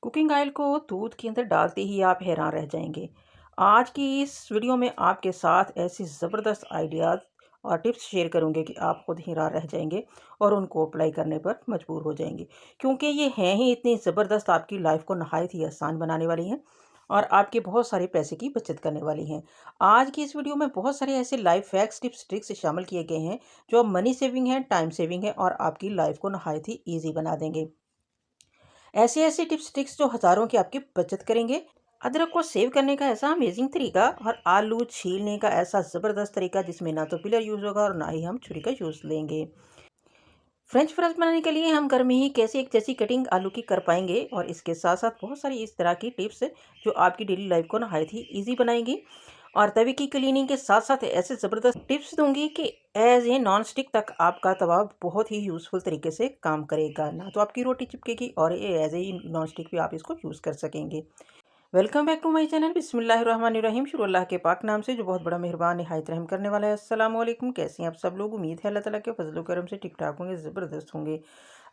Cooking oil को दूध के अंदर डालते ही आप हैरान रह जाएंगे। आज की इस वीडियो में आपके साथ ऐसी ज़बरदस्त आइडियाज़ और टिप्स शेयर करूंगे कि आप खुद हैरान रह जाएंगे और उनको अप्लाई करने पर मजबूर हो जाएंगे, क्योंकि ये हैं ही इतनी ज़बरदस्त, आपकी लाइफ को नहायत ही आसान बनाने वाली हैं और आपके बहुत सारे पैसे की बचत करने वाली हैं। आज की इस वीडियो में बहुत सारे ऐसे लाइफ हैक्स, टिप्स, ट्रिक्स शामिल किए गए हैं जो मनी सेविंग है, टाइम सेविंग है और आपकी लाइफ को नहायत ही ईजी बना देंगे। ऐसे ऐसे टिप्स ट्रिक्स जो हज़ारों की आपकी बचत करेंगे। अदरक को सेव करने का ऐसा अमेजिंग तरीका और आलू छीलने का ऐसा ज़बरदस्त तरीका जिसमें ना तो पिलर यूज़ होगा और ना ही हम छुरी का यूज़ लेंगे। फ्रेंच फ्राइज बनाने के लिए हम घर में ही कैसे एक जैसी कटिंग आलू की कर पाएंगे, और इसके साथ साथ बहुत सारी इस तरह की टिप्स जो आपकी डेली लाइफ को नहायत ही ईजी बनाएंगी। और तवे की क्लीनिंग के साथ साथ ऐसे ज़बरदस्त टिप्स दूंगी कि एज ए नॉन स्टिक तक आपका तवा बहुत ही यूज़फुल तरीके से काम करेगा, ना तो आपकी रोटी चिपकेगी और एज ए नॉन स्टिक भी आप इसको यूज़ कर सकेंगे। Welcome back to my channel बिस्मिल्लाहिर्रहमानिर्रहीम। शुरू अल्लाह के पाक नाम से जो बहुत बड़ा मेहरबान निहायत रहम करने वाला है। अस्सलाम वालेकुम, कैसे हैं आप सब लोग? उम्मीद है अल्लाह ताला के फजल करम से ठीक ठाक होंगे, ज़बरदस्त होंगे।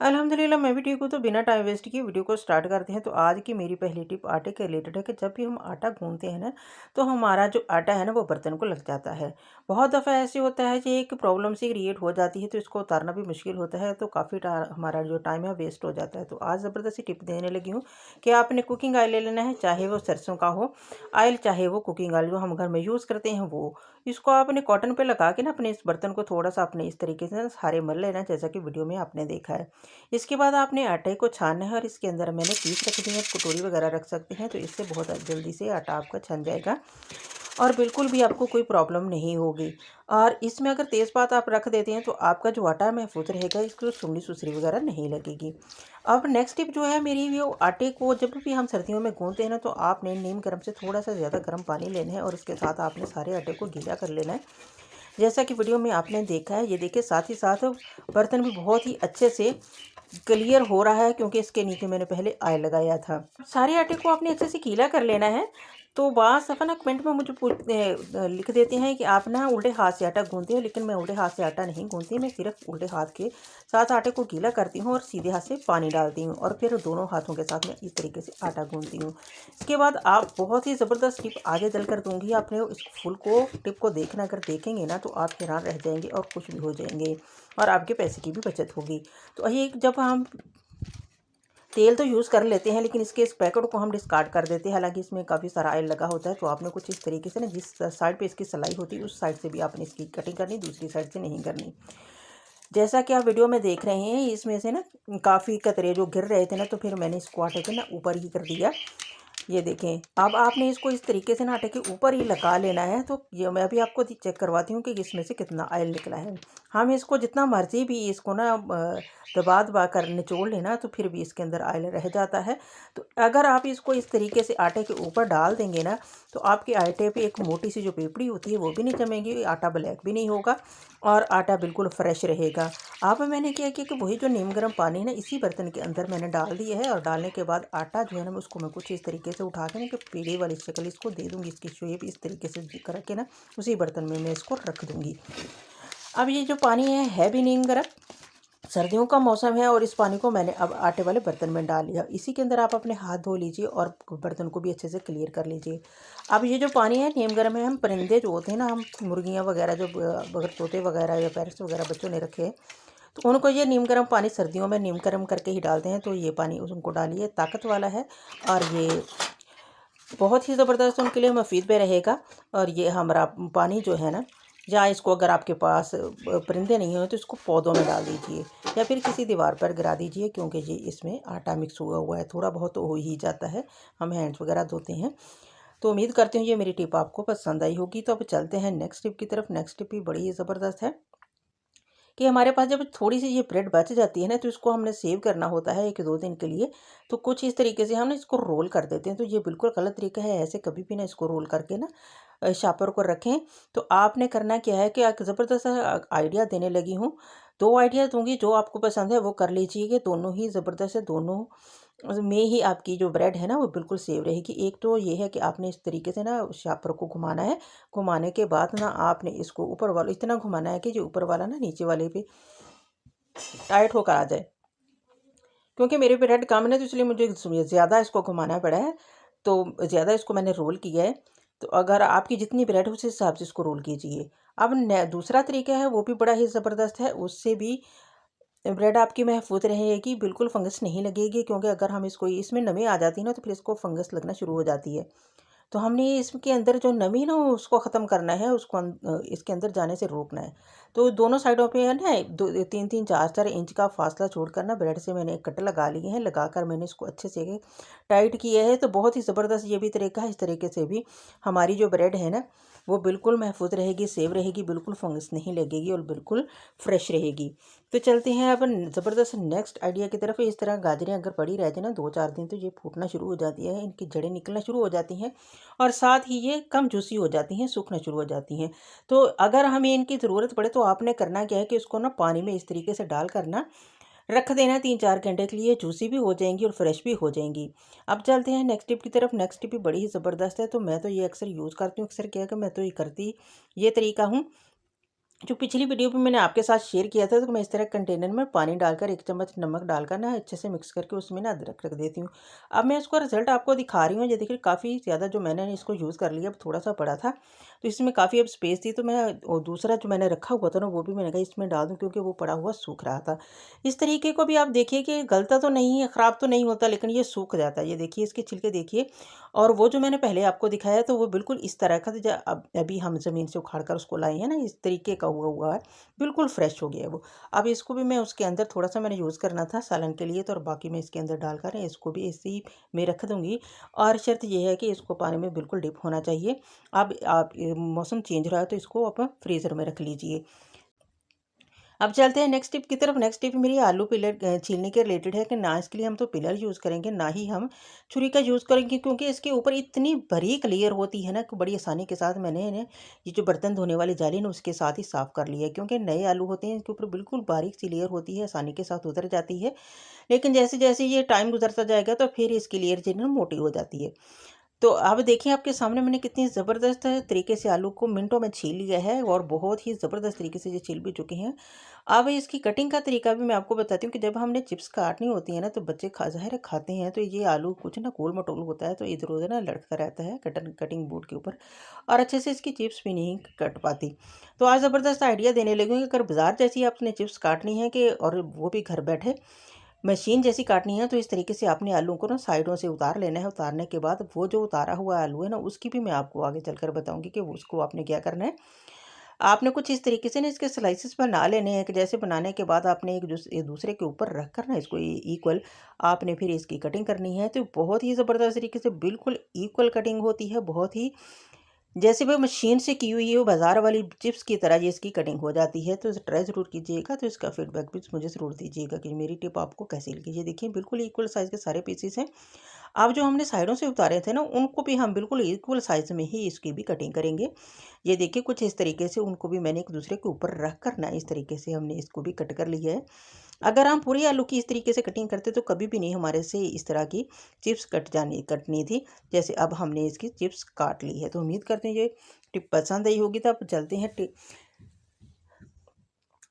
अल्हम्दुलिल्लाह मैं भी ठीक हूँ। तो बिना टाइम वेस्ट किए वीडियो को स्टार्ट करते हैं। तो आज की मेरी पहली टिप आटे के रिलेटेड है कि जब भी हम आटा गूंथते हैं ना, तो हमारा जो आटा है ना वो बर्तन को लग जाता है। बहुत दफ़ा ऐसे होता है कि एक प्रॉब्लम सी क्रिएट हो जाती है, तो इसको उतारना भी मुश्किल होता है, तो काफ़ी हमारा जो टाइम है वेस्ट हो जाता है। तो आज ज़बरदस्ती टिप देने लगी हूँ कि आपने कुकिंग ऑयल ले लेना है, चाहे वो सरसों का हो ऑयल, चाहे वो कुकिंग ऑयल जो हम घर में यूज़ करते हैं वो। इसको आपने कॉटन पे लगा के ना अपने इस बर्तन को थोड़ा सा अपने इस तरीके से ना सारे मल लेना, जैसा कि वीडियो में आपने देखा है। इसके बाद आपने आटे को छानना है और इसके अंदर मैंने पीस रख दी है, कटोरी वगैरह रख सकते हैं, तो इससे बहुत जल्दी से आटा आपका छन जाएगा और बिल्कुल भी आपको कोई प्रॉब्लम नहीं होगी। और इसमें अगर तेज़पात आप रख देते हैं तो आपका जो आटा है महफूज रहेगा, इसको सुंडी सुसरी वगैरह नहीं लगेगी। अब नेक्स्ट टिप जो है मेरी, वो आटे को जब भी हम सर्दियों में गूंथते हैं ना, तो आपने नीम गर्म से थोड़ा सा ज़्यादा गर्म पानी लेना है और इसके साथ आपने सारे आटे को गीला कर लेना है, जैसा कि वीडियो में आपने देखा है। ये देखिए, साथ ही साथ बर्तन भी बहुत ही अच्छे से क्लियर हो रहा है, क्योंकि इसके नीचे मैंने पहले ऑयल लगाया था। सारे आटे को आपने अच्छे से गीला कर लेना है। तो बास दफ़ा ना कमेंट में मुझे लिख देते हैं कि आप ना उल्टे हाथ से आटा गूंथते हो, लेकिन मैं उल्टे हाथ से आटा नहीं गूंथती। मैं सिर्फ उल्टे हाथ के साथ आटे को गीला करती हूँ और सीधे हाथ से पानी डालती हूँ और फिर दोनों हाथों के साथ मैं इस तरीके से आटा गूंथती हूँ। इसके बाद आप बहुत ही ज़बरदस्त टिप आगे चल कर दूँगी। आपने इस फुल को टिप को देखना, अगर देखेंगे ना तो आप हैरान रह जाएंगे और खुश भी हो जाएंगे और आपके पैसे की भी बचत होगी। तो ये जब हम तेल तो यूज़ कर लेते हैं, लेकिन इसके इस पैकेट को हम डिस्कार्ड कर देते हैं। हालांकि इसमें काफ़ी सारा ऑयल लगा होता है, तो आपने कुछ इस तरीके से ना, जिस साइड पे इसकी सिलाई होती है उस साइड से भी आपने इसकी कटिंग करनी, दूसरी साइड से नहीं करनी। जैसा कि आप वीडियो में देख रहे हैं, इसमें से ना काफ़ी कतरे जो गिर रहे थे ना, तो फिर मैंने इसको आटे के ना ऊपर ही कर दिया। ये देखें, अब आपने इसको इस तरीके से ना आटे के ऊपर ही लगा लेना है। तो ये मैं अभी आपको चेक करवाती हूँ कि इसमें से कितना ऑयल निकला है। हम इसको जितना मर्जी भी इसको ना दबा दबा कर निचोड़ लेना, तो फिर भी इसके अंदर ऑयल रह जाता है। तो अगर आप इसको इस तरीके से आटे के ऊपर डाल देंगे ना, तो आपके आटे पे एक मोटी सी जो पेपड़ी होती है वो भी नहीं जमेगी, आटा ब्लैक भी नहीं होगा और आटा बिल्कुल फ्रेश रहेगा। अब मैंने क्या किया कि वही जो नीम गर्म पानी है ना, इसी बर्तन के अंदर मैंने डाल दिया है और डालने के बाद आटा जो है ना, उसको मैं कुछ इस तरीके से उठा के ना कि पेड़े वाली शक्ल इसको दे दूँगी, इसकी शेप इस तरीके से करके ना उसी बर्तन में मैं इसको रख दूँगी। अब ये जो पानी है भी नीम गर्म, सर्दियों का मौसम है और इस पानी को मैंने अब आटे वाले बर्तन में डाल लिया। इसी के अंदर आप अपने हाथ धो लीजिए और बर्तन को भी अच्छे से क्लियर कर लीजिए। अब ये जो पानी है नीम गर्म है, हम परिंदे जो होते हैं ना, हम मुर्गियाँ वगैरह जो अगर तोते वगैरह या पैरट्स वगैरह बच्चों ने रखे हैं, तो उनको ये नीम गर्म पानी सर्दियों में नीम गर्म करके ही डालते हैं। तो ये पानी उनको डालिए, ताकत वाला है और ये बहुत ही ज़बरदस्त उनके लिए मुफीद भी रहेगा। और ये हमारा पानी जो है ना, या इसको अगर आपके पास परिंदे नहीं हो तो इसको पौधों में डाल दीजिए या फिर किसी दीवार पर गिरा दीजिए, क्योंकि ये इसमें आटा मिक्स हुआ हुआ है, थोड़ा बहुत तो हो ही जाता है, हम हैंड्स वगैरह धोते हैं। तो उम्मीद करती हूँ ये मेरी टिप आपको पसंद आई होगी। तो अब चलते हैं नेक्स्ट टिप की तरफ। नेक्स्ट टिप भी बड़ी ही ज़बरदस्त है कि हमारे पास जब थोड़ी सी ये ब्रेड बच जाती है ना, तो इसको हमने सेव करना होता है 1-2 दिन के लिए। तो कुछ इस तरीके से हम ना इसको रोल कर देते हैं। तो ये बिल्कुल गलत तरीका है, ऐसे कभी भी ना इसको रोल करके ना शापर को रखें। तो आपने करना क्या है कि एक ज़बरदस्त आइडिया देने लगी हूँ। 2 आइडिया दूँगी, जो आपको पसंद है वो कर लीजिए। दोनों ही ज़बरदस्त है, दोनों में ही आपकी जो ब्रेड है ना वो बिल्कुल सेव रहेगी। एक तो ये है कि आपने इस तरीके से ना शापर को घुमाना है, घुमाने के बाद ना आपने इसको ऊपर वाला इतना घुमाना है कि जो ऊपर वाला ना नीचे वाले पे टाइट होकर आ जाए। क्योंकि मेरे ब्रेड कम है तो इसलिए मुझे ज़्यादा इसको घुमाना पड़ा है, तो ज़्यादा इसको मैंने रोल किया है। तो अगर आपकी जितनी ब्रेड है उस हिसाब से इसको रोल कीजिए। अब न दूसरा तरीका है वो भी बड़ा ही ज़बरदस्त है, उससे भी ब्रेड आपकी महफूज़ रहेगी, बिल्कुल फंगस नहीं लगेगी, क्योंकि अगर हम इसको इसमें नमी आ जाती है ना तो फिर इसको फंगस लगना शुरू हो जाती है। तो हमने इसके अंदर जो नमी ना उसको ख़त्म करना है, उसको इसके अंदर जाने से रोकना है। तो दोनों साइडों पे है ना 2-3-3 4-4 इंच का फासला छोड़कर ना ब्रेड से मैंने कट लगा लिए हैं। लगाकर मैंने इसको अच्छे से टाइट किया है। तो बहुत ही ज़बरदस्त ये भी तरीका है। इस तरीके से भी हमारी जो ब्रेड है ना वो बिल्कुल महफूज़ रहेगी, सेव रहेगी, बिल्कुल फंगस नहीं लगेगी और बिल्कुल फ्रेश रहेगी। तो चलते हैं अब ज़बरदस्त नेक्स्ट आइडिया की तरफ। इस तरह गाजरें अगर पड़ी रहती हैं ना 2-4 दिन तो ये फूटना शुरू हो जाती है, इनकी जड़ें निकलना शुरू हो जाती हैं और साथ ही ये कम जूसी हो जाती हैं, सूखना शुरू हो जाती हैं। तो अगर हमें इनकी ज़रूरत पड़े तो आपने करना क्या है कि इसको ना पानी में इस तरीके से डाल कर ना रख देना 3-4 घंटे के लिए, जूसी भी हो जाएंगी और फ्रेश भी हो जाएंगी। अब चलते हैं नेक्स्ट टिप की तरफ। नेक्स्ट टिप भी बड़ी ही ज़बरदस्त है, तो मैं तो ये अक्सर यूज़ करती हूँ। अक्सर क्या है कि मैं तो ये करती ये तरीका हूँ, जो पिछली वीडियो में मैंने आपके साथ शेयर किया था। तो मैं इस तरह कंटेनर में पानी डालकर 1 चम्मच नमक डालकर ना अच्छे से मिक्स करके उसमें ना अदरक रख देती हूँ। अब मैं इसको रिजल्ट आपको दिखा रही हूँ। ये देखिए काफ़ी ज़्यादा जो मैंने इसको यूज़ कर लिया, अब थोड़ा सा पड़ा था तो इसमें काफ़ी अब स्पेस थी, तो मैं और दूसरा जो मैंने रखा हुआ था ना वो भी मैंने कहा इसमें डाल दूँ, क्योंकि वो पड़ा हुआ सूख रहा था। इस तरीके को भी आप देखिए कि गलता तो नहीं है, ख़राब तो नहीं होता, लेकिन ये सूख जाता है। ये देखिए इसके छिलके देखिए। और वो जो मैंने पहले आपको दिखाया तो वो बिल्कुल इस तरह का था, अब अभी हम ज़मीन से उखाड़ कर उसको लाए हैं ना, इस तरीके का हुआ हुआ है, बिल्कुल फ्रेश हो गया है वो। अब इसको भी मैं उसके अंदर थोड़ा-सा मैंने यूज़ करना था सालन के लिए, तो और बाकी मैं इसके अंदर डालकर इसको भी ऐसे ही मैं रख दूँगी। और शर्त ये है कि इसको पानी में बिल्कुल डिप होना चाहिए। अब आप मौसम चेंज हो रहा है तो इसको आप फ्रीज़र में रख लीजिए। अब चलते हैं नेक्स्ट टिप की तरफ। नेक्स्ट टिप मेरी आलू पिलर छीलने के रिलेटेड है, कि ना इसके लिए हम तो पिलर यूज़ करेंगे, ना ही हम छुरी का यूज़ करेंगे, क्योंकि इसके ऊपर इतनी बारीक लेयर होती है ना कि बड़ी आसानी के साथ मैंने इन्हें ये जो बर्तन धोने वाली जाली ना उसके साथ ही साफ़ कर लिया है, क्योंकि नए आलू होते हैं इसके ऊपर बिल्कुल बारीक सी लेयर होती है, आसानी के साथ उतर जाती है। लेकिन जैसे जैसे ये टाइम गुजरता जाएगा तो फिर इसकी लेयर जो है ना मोटी हो जाती है। तो अब देखिए आपके सामने मैंने कितनी ज़बरदस्त तरीके से आलू को मिनटों में छील लिया है और बहुत ही ज़बरदस्त तरीके से ये छील भी चुके हैं। अब इसकी कटिंग का तरीका भी मैं आपको बताती हूँ कि जब हमने चिप्स काटनी होती है ना तो बच्चे ज़ाहिर है खाते हैं, तो ये आलू कुछ ना गोल मटोल होता है, तो इधर उधर ना लटका रहता है कटिंग बोर्ड के ऊपर, और अच्छे से इसकी चिप्स भी नहीं कट पाती। तो आज ज़बरदस्त आइडिया देने लगी हूँ कि अगर बाज़ार जैसी आपने चिप्स काटनी है कि और वो भी घर बैठे मशीन जैसी काटनी है, तो इस तरीके से आपने आलू को ना साइडों से उतार लेना है। उतारने के बाद वो जो उतारा हुआ आलू है ना उसकी भी मैं आपको आगे चलकर बताऊंगी कि उसको आपने क्या करना है। आपने कुछ इस तरीके से ना इसके स्लाइसेस बना लेने हैं, कि जैसे बनाने के बाद आपने एक दूसरे के ऊपर रख कर ना इसको इक्वल आपने फिर इसकी कटिंग करनी है। तो बहुत ही ज़बरदस्त तरीके से बिल्कुल इक्वल कटिंग होती है, बहुत ही जैसे वो मशीन से की हुई है, वो बाज़ार वाली चिप्स की तरह ये इसकी कटिंग हो जाती है। तो ट्राई ज़रूर कीजिएगा, तो इसका फीडबैक भी मुझे ज़रूर दीजिएगा कि मेरी टिप आपको कैसी लगी। ये देखिए बिल्कुल इक्वल साइज़ के सारे पीसेस हैं। अब जो हमने साइडों से उतारे थे ना उनको भी हम बिल्कुल इक्वल साइज़ में ही इसकी भी कटिंग करेंगे। ये देखिए कुछ इस तरीके से उनको भी मैंने एक दूसरे के ऊपर रख कर ना इस तरीके से हमने इसको भी कट कर लिया है। अगर हम पूरी आलू की इस तरीके से कटिंग करते तो कभी भी नहीं हमारे से इस तरह की चिप्स कटनी थी, जैसे अब हमने इसकी चिप्स काट ली है। तो उम्मीद करते हैं ये टिप पसंद आई होगी। तो अब चलते हैं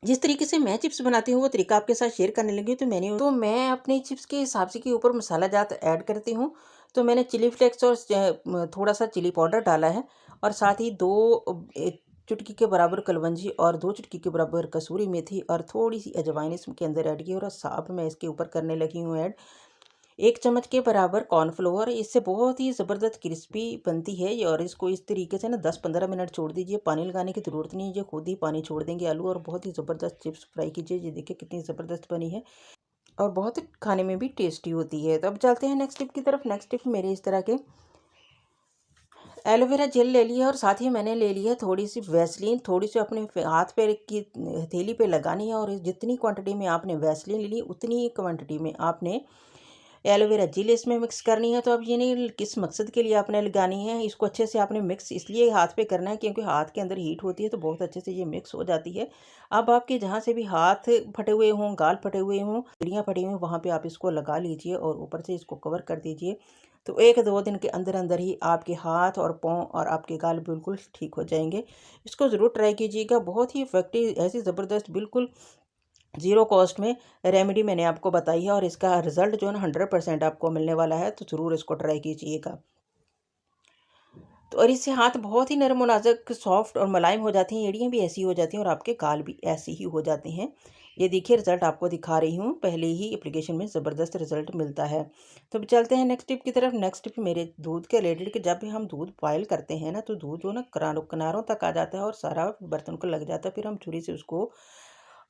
जिस तरीके से मैं चिप्स बनाती हूँ वो तरीका आपके साथ शेयर करने लगी। तो मैं अपने चिप्स के हिसाब से के ऊपर मसाला जात ऐड करती हूँ। तो मैंने चिली फ्लेक्स और थोड़ा सा चिली पाउडर डाला है, और साथ ही 2 चुटकी के बराबर कलवंजी और 2 चुटकी के बराबर कसूरी मेथी और थोड़ी सी अजवाइन इसके अंदर ऐड की, और अब मैं इसके ऊपर करने लगी हूँ ऐड 1 चम्मच के बराबर कॉर्नफ्लोर। इससे बहुत ही ज़बरदस्त क्रिस्पी बनती है ये, और इसको इस तरीके से ना 10-15 मिनट छोड़ दीजिए। पानी लगाने की ज़रूरत नहीं है, ये खुद ही पानी छोड़ देंगे आलू, और बहुत ही ज़बरदस्त चिप्स फ्राई कीजिए। ये देखिए कितनी ज़बरदस्त बनी है और बहुत खाने में भी टेस्टी होती है। तो अब चलते हैं नेक्स्ट टिप की तरफ। नेक्स्ट टिप मेरे इस तरह के एलोवेरा जेल ले लिया, और साथ ही मैंने ले लिया थोड़ी सी वैसलीन। थोड़ी सी अपने हाथ पे की हथेली पे लगानी है, और जितनी क्वांटिटी में आपने वैसलीन ली उतनी ही क्वांटिटी में आपने एलोवेरा जेल इसमें मिक्स करनी है। तो अब ये नहीं किस मकसद के लिए आपने लगानी है, इसको अच्छे से आपने मिक्स इसलिए हाथ पे करना है क्योंकि हाथ के अंदर हीट होती है, तो बहुत अच्छे से ये मिक्स हो जाती है। अब आपके जहाँ से भी हाथ फटे हुए हों, गाल फटे हुए हों, एड़ियाँ फटी हुई हों, वहाँ पे आप इसको लगा लीजिए और ऊपर से इसको कवर कर दीजिए। तो 1-2 दिन के अंदर अंदर ही आपके हाथ और पाँव और आपके गाल बिल्कुल ठीक हो जाएंगे। इसको ज़रूर ट्राई कीजिएगा, बहुत ही इफेक्टिव ऐसी ज़बरदस्त बिल्कुल ज़ीरो कॉस्ट में रेमेडी मैंने आपको बताई है और इसका रिज़ल्ट जो है ना 100% आपको मिलने वाला है, तो ज़रूर इसको ट्राई कीजिएगा। तो और इससे हाथ बहुत ही नरम और नाज़ुक, सॉफ्ट और मुलायम हो जाती हैं, एड़ियाँ भी ऐसी हो जाती हैं और आपके गाल भी ऐसे ही हो जाते हैं। ये देखिए रिज़ल्ट आपको दिखा रही हूँ, पहले ही एप्लीकेशन में ज़बरदस्त रिज़ल्ट मिलता है। तो अब चलते हैं नेक्स्ट टिप की तरफ। नेक्स्ट टिप मेरे दूध के रिलेटेड कि जब भी हम दूध बॉयल करते हैं ना, तो दूध जो ना किनारों तक आ जाता है और सारा बर्तन को लग जाता है, फिर हम छुरी से उसको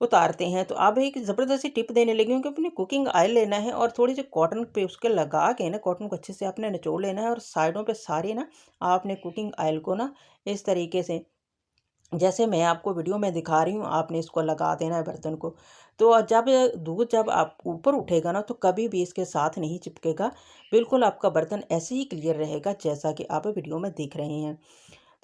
उतारते हैं। तो अब एक ज़बरदस्त सी टिप देने लगी हूँ कि अपने कुकिंग ऑयल लेना है और थोड़ी सी कॉटन पे उसके लगा के ना, कॉटन को अच्छे से आपने निचोड़ लेना है और साइडों पे सारे ना आपने कुकिंग ऑयल को ना इस तरीके से, जैसे मैं आपको वीडियो में दिखा रही हूँ, आपने इसको लगा देना है बर्तन को। तो जब आप ऊपर उठेगा ना, तो कभी भी इसके साथ नहीं चिपकेगा। बिल्कुल आपका बर्तन ऐसे ही क्लियर रहेगा जैसा कि आप वीडियो में देख रहे हैं।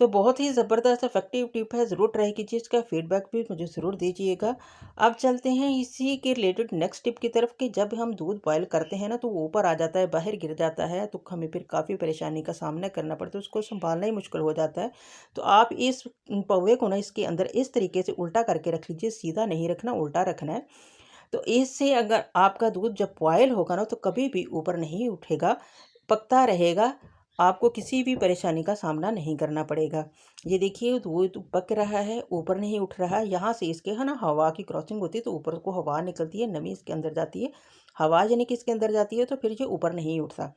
तो बहुत ही ज़बरदस्त इफेक्टिव टिप है, ज़रूर ट्राई कीजिए, इसका फीडबैक भी मुझे ज़रूर दीजिएगा। अब चलते हैं इसी के रिलेटेड नेक्स्ट टिप की तरफ कि जब हम दूध बॉयल करते हैं ना, तो वो ऊपर आ जाता है, बाहर गिर जाता है, तो हमें फिर काफ़ी परेशानी का सामना करना पड़ता है, उसको संभालना ही मुश्किल हो जाता है। तो आप इस पौवे को ना इसके अंदर इस तरीके से उल्टा करके रख लीजिए, सीधा नहीं रखना, उल्टा रखना है। तो इससे अगर आपका दूध जब बॉयल होगा ना, तो कभी भी ऊपर नहीं उठेगा, पकता रहेगा, आपको किसी भी परेशानी का सामना नहीं करना पड़ेगा। ये देखिए दूध पक रहा है, ऊपर नहीं उठ रहा है। यहाँ से इसके है ना हवा की क्रॉसिंग होती है, तो ऊपर को हवा निकलती है, नमी इसके अंदर जाती है। हवा यानी कि इसके अंदर जाती है, तो फिर ये ऊपर नहीं उठता।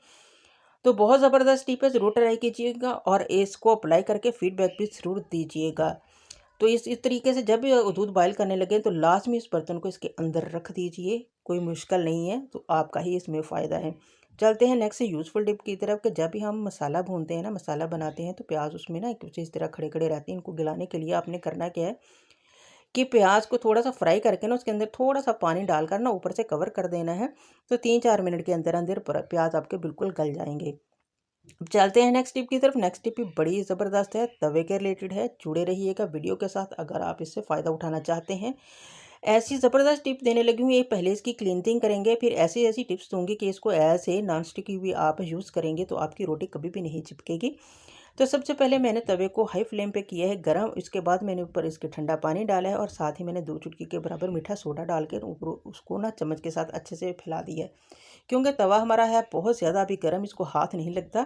तो बहुत ज़बरदस्त टिप है, ज़रूर ट्राई कीजिएगा और इसको अप्लाई करके फीडबैक भी ज़रूर दीजिएगा। तो इस तरीके से जब भी दूध बॉयल करने लगे, तो लास्ट में इस बर्तन को इसके अंदर रख दीजिए, कोई मुश्किल नहीं है, तो आपका ही इसमें फ़ायदा है। चलते हैं नेक्स्ट यूज़फुल टिप की तरफ कि जब भी हम मसाला भूनते हैं ना, मसाला बनाते हैं, तो प्याज उसमें ना कुछ इस तरह खड़े खड़े रहते हैं। इनको गिलाने के लिए आपने करना क्या है कि प्याज को थोड़ा सा फ्राई करके ना, उसके अंदर थोड़ा सा पानी डालकर ना ऊपर से कवर कर देना है। तो 3-4 मिनट के अंदर अंदर प्याज आपके बिल्कुल गल जाएंगे। अब चलते हैं नेक्स्ट टिप की तरफ। नेक्स्ट टिप भी बड़ी ज़बरदस्त है, तवे के रिलेटेड है, जुड़े रहिएगा वीडियो के साथ अगर आप इससे फ़ायदा उठाना चाहते हैं। ऐसी ज़बरदस्त टिप देने लगी हूँ, ये पहले इसकी क्लीनिंग करेंगे, फिर ऐसी ऐसी टिप्स दूंगी कि इसको ऐसे नॉन स्टिक भी आप यूज़ करेंगे, तो आपकी रोटी कभी भी नहीं चिपकेगी। तो सबसे पहले मैंने तवे को हाई फ्लेम पे किया है गरम, इसके बाद मैंने ऊपर इसके ठंडा पानी डाला है और साथ ही मैंने 2 चुटकी के बराबर मीठा सोडा डाल के ऊपर उसको ना चम्मच के साथ अच्छे से फैला दिया है। क्योंकि तवा हमारा है बहुत ज़्यादा अभी गर्म, इसको हाथ नहीं लगता।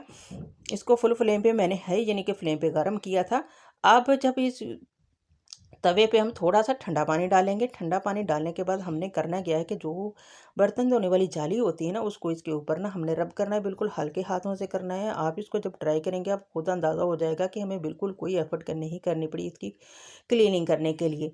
इसको फुल फ्लेम पे मैंने हाई यानी कि फ्लेम पे गर्म किया था। अब जब इस तवे पे हम थोड़ा सा ठंडा पानी डालेंगे। ठंडा पानी डालने के बाद हमने करना क्या है कि जो बर्तन धोने वाली जाली होती है ना, उसको इसके ऊपर ना हमने रब करना है, बिल्कुल हल्के हाथों से करना है। आप इसको जब ट्राई करेंगे, आप खुद अंदाज़ा हो जाएगा कि हमें बिल्कुल कोई एफर्ट नहीं करनी पड़ी इसकी क्लीनिंग करने के लिए।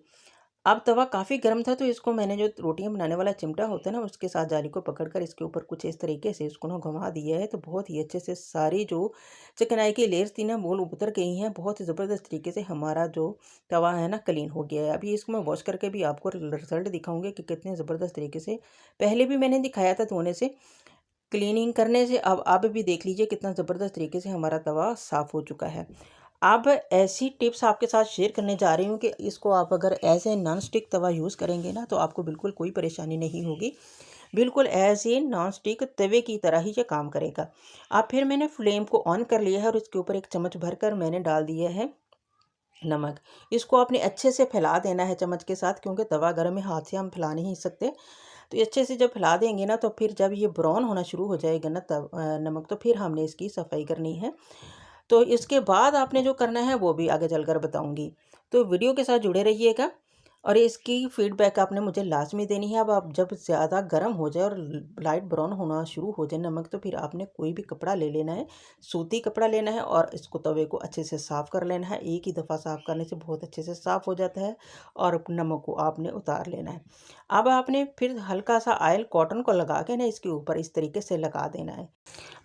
अब तवा काफ़ी गर्म था, तो इसको मैंने जो रोटियां बनाने वाला चिमटा होता है ना, उसके साथ जाली को पकड़कर इसके ऊपर कुछ इस तरीके से इसको ना घुमा दिया है। तो बहुत ही अच्छे से सारी जो चिकनाई की लेयर्स थी ना, वो उतर गई हैं। बहुत ही ज़बरदस्त तरीके से हमारा जो तवा है ना क्लीन हो गया है। अभी इसको मैं वॉश करके भी आपको रिजल्ट दिखाऊंगी कि कितने ज़बरदस्त तरीके से, पहले भी मैंने दिखाया था धोने से, क्लीनिंग करने से। अब आप भी देख लीजिए कितना ज़बरदस्त तरीके से हमारा तवा साफ़ हो चुका है। अब ऐसी टिप्स आपके साथ शेयर करने जा रही हूँ कि इसको आप अगर ऐसे नॉन स्टिक तवा यूज़ करेंगे ना, तो आपको बिल्कुल कोई परेशानी नहीं होगी। बिल्कुल ऐसे नॉन स्टिक तवे की तरह ही ये काम करेगा। अब फिर मैंने फ्लेम को ऑन कर लिया है और इसके ऊपर एक चम्मच भरकर मैंने डाल दिया है नमक। इसको आपने अच्छे से फैला देना है चम्मच के साथ, क्योंकि तवा गर्म है, हाथ से हम फैला नहीं सकते। तो ये अच्छे से जब फैला देंगे ना, तो फिर जब ये ब्राउन होना शुरू हो जाएगा ना नमक, तो फिर हमने इसकी सफाई करनी है। तो इसके बाद आपने जो करना है वो भी आगे चलकर बताऊंगी। तो वीडियो के साथ जुड़े रहिएगा और इसकी फीडबैक आपने मुझे लाजमी देनी है। अब आप जब ज़्यादा गर्म हो जाए और लाइट ब्राउन होना शुरू हो जाए नमक, तो फिर आपने कोई भी कपड़ा ले लेना है, सूती कपड़ा लेना है और इसको तवे को अच्छे से साफ़ कर लेना है। एक ही दफ़ा साफ़ करने से बहुत अच्छे से साफ़ हो जाता है और नमक को आपने उतार लेना है। अब आपने फिर हल्का सा ऑयल कॉटन को लगा के ना इसके ऊपर इस तरीके से लगा देना है।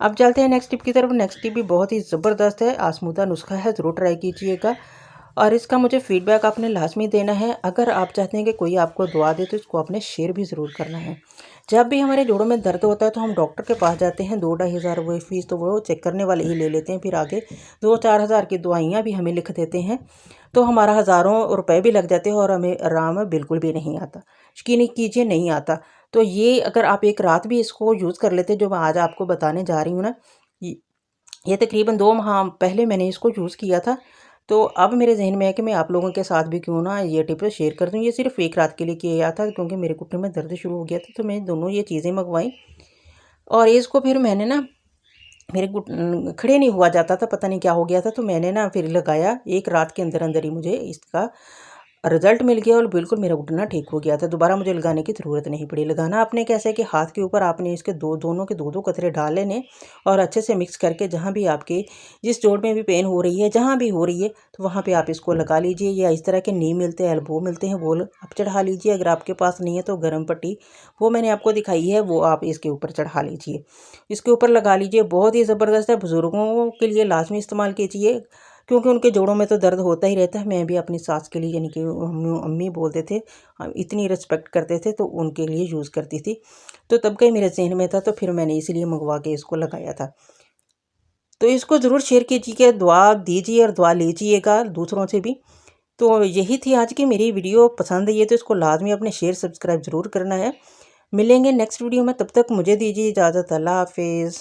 अब चलते हैं नेक्स्ट टिप की तरफ। नेक्स्ट टिप भी बहुत ही ज़बरदस्त है, आजमूदा नुस्खा है, ज़रूर ट्राई कीजिएगा और इसका मुझे फीडबैक आपने लाजमी देना है। अगर आप चाहते हैं कि कोई आपको दुआ दे, तो इसको आपने शेयर भी ज़रूर करना है। जब भी हमारे जोड़ों में दर्द होता है, तो हम डॉक्टर के पास जाते हैं, 2-2.5 हज़ार वो फीस तो वो चेक करने वाले ही ले लेते हैं, फिर आगे 2-4 हज़ार की दवाइयाँ भी हमें लिख देते हैं। तो हमारा हज़ारों रुपए भी लग जाते हैं और हमें आराम बिल्कुल भी नहीं आता। यकीन कीजिए नहीं आता। तो ये अगर आप एक रात भी इसको यूज़ कर लेते, जो मैं आज आपको बताने जा रही हूँ ना, ये तकरीबन 2 माह पहले मैंने इसको यूज़ किया था। तो अब मेरे जहन में है कि मैं आप लोगों के साथ भी क्यों ना ये टिप शेयर कर दूँ। ये सिर्फ एक रात के लिए किया था क्योंकि मेरे घुटने में दर्द शुरू हो गया था, तो मैं दोनों ये चीज़ें मंगवाई और इसको फिर मैंने ना, मेरे खड़े नहीं हुआ जाता था, पता नहीं क्या हो गया था, तो मैंने ना फिर लगाया। एक रात के अंदर अंदर ही मुझे इसका रिजल्ट मिल गया और बिल्कुल मेरा घुटना ठीक हो गया था। दोबारा मुझे लगाने की ज़रूरत नहीं पड़ी। लगाना आपने कैसे कि हाथ के ऊपर आपने इसके दोनों के दो कतरे डाल लेने और अच्छे से मिक्स करके जहाँ भी आपके जिस जोड़ में भी पेन हो रही है, जहाँ भी हो रही है, तो वहाँ पे आप इसको लगा लीजिए। या इस तरह के नी मिलते हैं, एल्बो मिलते हैं, वो आप चढ़ा लीजिए। अगर आपके पास नहीं है तो गर्म पट्टी वो मैंने आपको दिखाई है, वो आप इसके ऊपर चढ़ा लीजिए, इसके ऊपर लगा लीजिए। बहुत ही ज़बरदस्त है, बुज़ुर्गों के लिए लाजमी इस्तेमाल कीजिए क्योंकि उनके जोड़ों में तो दर्द होता ही रहता है। मैं भी अपनी सास के लिए, यानी कि अम्मी बोलते थे, इतनी रिस्पेक्ट करते थे, तो उनके लिए यूज़ करती थी। तो तब का ही मेरे जहन में था, तो फिर मैंने इसलिए मंगवा के इसको लगाया था। तो इसको ज़रूर शेयर कीजिएगा, दुआ दीजिए और दुआ लीजिएगा दूसरों से भी। तो यही थी आज की मेरी वीडियो। पसंद आई है तो इसको लाजमी अपने शेयर सब्सक्राइब ज़रूर करना है। मिलेंगे नेक्स्ट वीडियो में, तब तक मुझे दीजिए इजाज़त। अल्लाह हाफिज़।